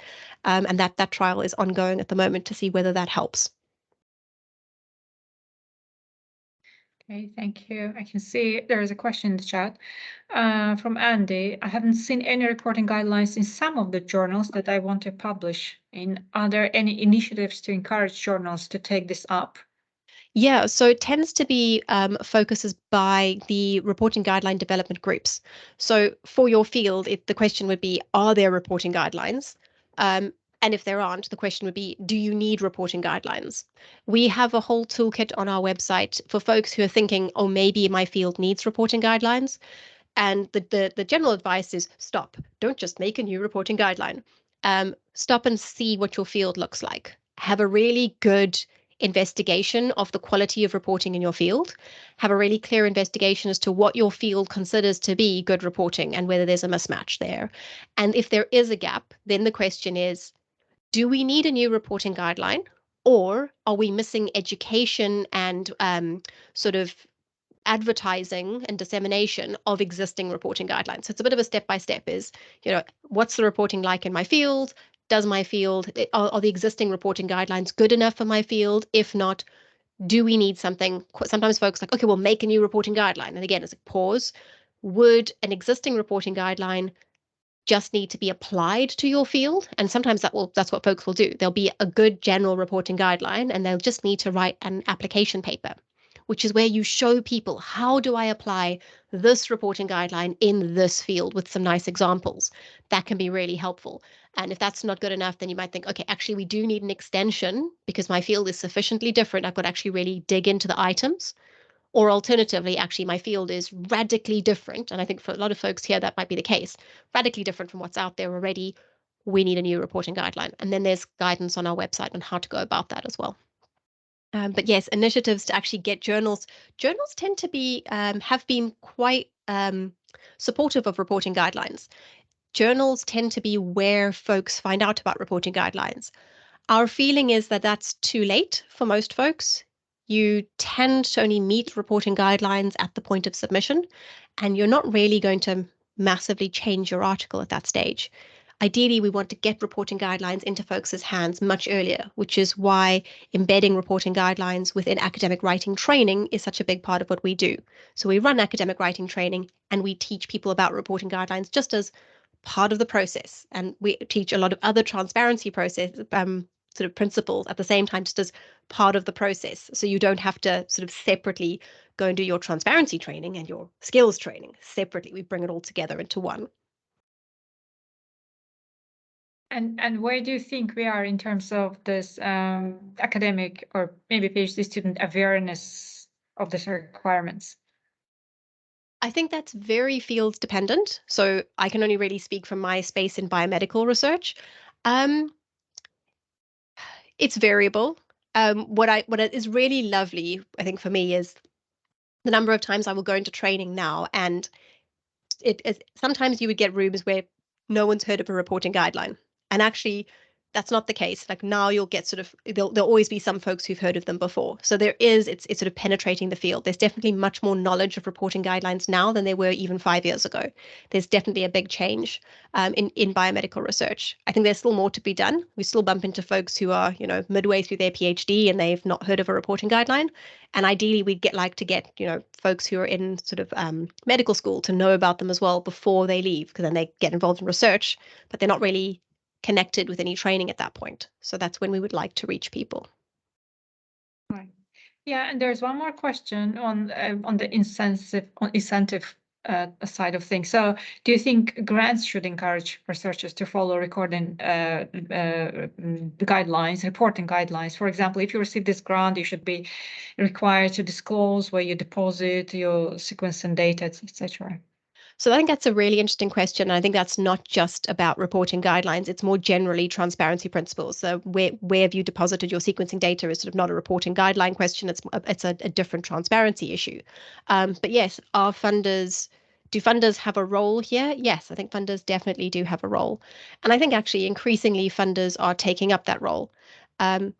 S2: And that trial is ongoing at the moment to see whether that helps.
S1: Okay, thank you. I can see there is a question in the chat from Andy. I haven't seen any reporting guidelines in some of the journals that I want to publish in. Are there any initiatives to encourage journals to take this up?
S2: Yeah, so it tends to be focuses by the reporting guideline development groups. So for your field, the question would be, are there reporting guidelines? And if there aren't, the question would be, do you need reporting guidelines? We have a whole toolkit on our website for folks who are thinking, oh, maybe my field needs reporting guidelines. And the general advice is stop. Don't just make a new reporting guideline. Stop and see what your field looks like. Have a really good investigation of the quality of reporting in your field. Have a really clear investigation as to what your field considers to be good reporting and whether there's a mismatch there. And if there is a gap, then the question is, do we need a new reporting guideline, or are we missing education and sort of advertising and dissemination of existing reporting guidelines? So it's a bit of a step-by-step is, what's the reporting like in my field? Does my field, are the existing reporting guidelines good enough for my field? If not, do we need something? Sometimes folks are like, okay, we'll make a new reporting guideline. And again, it's a pause. Would an existing reporting guideline just need to be applied to your field? And sometimes that's what folks will do. There'll be a good general reporting guideline and they'll just need to write an application paper, which is where you show people, how do I apply this reporting guideline in this field with some nice examples? That can be really helpful. And if that's not good enough, then you might think, okay, actually we do need an extension because my field is sufficiently different. I've got to actually really dig into the items. Or alternatively, actually, my field is radically different. And I think for a lot of folks here, that might be the case. Radically different from what's out there already. We need a new reporting guideline. And then there's guidance on our website on how to go about that as well. But yes, initiatives to actually get journals. Journals tend to be have been quite supportive of reporting guidelines. Journals tend to be where folks find out about reporting guidelines. Our feeling is that that's too late for most folks. You tend to only meet reporting guidelines at the point of submission, and you're not really going to massively change your article at that stage. Ideally, we want to get reporting guidelines into folks' hands much earlier, which is why embedding reporting guidelines within academic writing training is such a big part of what we do. So we run academic writing training and we teach people about reporting guidelines just as part of the process. And we teach a lot of other transparency process sort of principles at the same time, just as part of the process. So you don't have to sort of separately go and do your transparency training and your skills training separately. We bring it all together into one.
S1: And where do you think we are in terms of this academic or maybe PhD student awareness of the requirements?
S2: I think that's very field dependent. So I can only really speak from my space in biomedical research. It's variable. What is really lovely, I think, for me is the number of times I will go into training now, and sometimes you would get rooms where no one's heard of a reporting guideline, and actually that's not the case. Like now you'll get sort of there'll always be some folks who've heard of them before. So it's sort of penetrating the field. There's definitely much more knowledge of reporting guidelines now than there were even 5 years ago. There's definitely a big change in biomedical research. I think there's still more to be done. We still bump into folks who are, midway through their PhD and they've not heard of a reporting guideline. And ideally we'd like to get, folks who are in sort of medical school to know about them as well before they leave, because then they get involved in research, but they're not really connected with any training at that point. So that's when we would like to reach people.
S1: Right. Yeah, and there's one more question on the incentive side of things. So, do you think grants should encourage researchers to follow recording guidelines, reporting guidelines? For example, if you receive this grant, you should be required to disclose where you deposit your sequencing data, etc.
S2: So I think that's a really interesting question. I think that's not just about reporting guidelines. It's more generally transparency principles. So where have you deposited your sequencing data is sort of not a reporting guideline question. It's a different transparency issue. But yes, our funders Do funders have a role here? Yes, I think funders definitely do have a role. And I think actually increasingly funders are taking up that role. Um,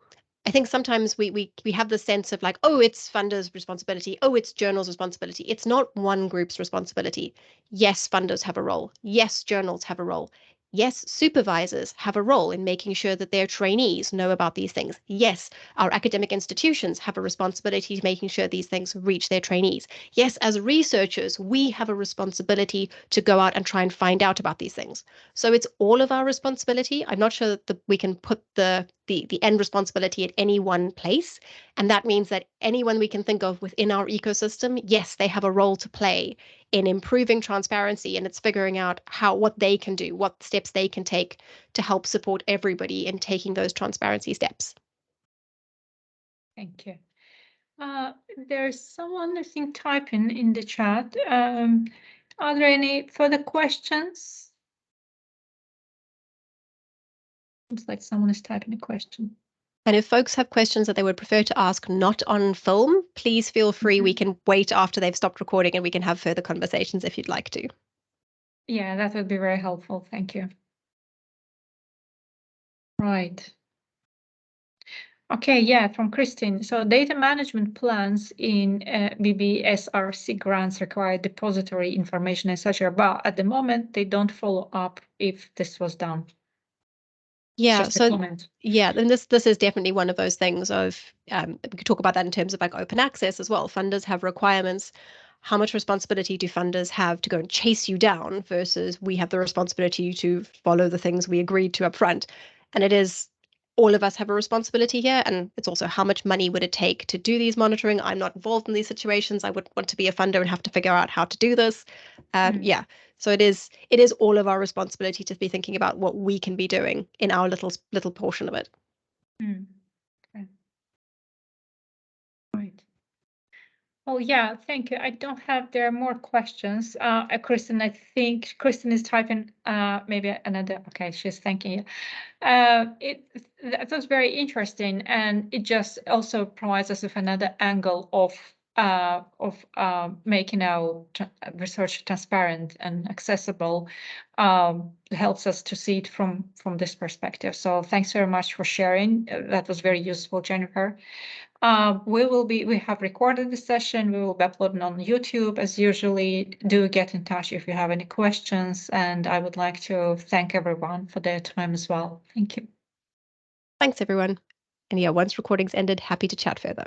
S2: I think sometimes we have the sense of like, oh, it's funders' responsibility. Oh, it's journals' responsibility. It's not one group's responsibility. Yes, funders have a role. Yes, journals have a role. Yes, supervisors have a role in making sure that their trainees know about these things. Yes, our academic institutions have a responsibility to making sure these things reach their trainees. Yes, as researchers, we have a responsibility to go out and try and find out about these things. So it's all of our responsibility. I'm not sure that we can put the end responsibility at any one place. And that means that anyone we can think of within our ecosystem, yes, they have a role to play in improving transparency, and it's figuring out what they can do, what steps they can take to help support everybody in taking those transparency steps.
S1: Thank you. There's someone, I think, typing in the chat. Are there any further questions? Looks like someone is typing a question.
S2: And if folks have questions that they would prefer to ask not on film, please feel free. We can wait after they've stopped recording and we can have further conversations if you'd like to.
S1: Yeah, that would be very helpful. Thank you. Right. Okay, yeah, from Christine. So data management plans in BBSRC grants require depository information, etc. But at the moment, they don't follow up if this was done.
S2: Yeah, so yeah, and this is definitely one of those things of we could talk about that in terms of like open access as well. Funders have requirements. How much responsibility do funders have to go and chase you down versus we have the responsibility to follow the things we agreed to up front? And it is all of us have a responsibility here, and it's also how much money would it take to do these monitoring? I'm not involved in these situations. I would want to be a funder and have to figure out how to do this. Yeah, so it is all of our responsibility to be thinking about what we can be doing in our little portion of it.
S1: Okay. Right. Oh yeah, thank you. I don't have, there are more questions. Kristen, I think Kristen is typing maybe another, okay, she's thanking you. That was very interesting, and it just also provides us with another angle of making our research transparent and accessible. Helps us to see it from this perspective. So thanks very much for sharing. That was very useful, Jennifer. We have recorded the session. We will be uploading on YouTube as usually. Do get in touch if you have any questions. And I would like to thank everyone for their time as well. Thank you.
S2: Thanks, everyone. And yeah, once recording's ended, happy to chat further.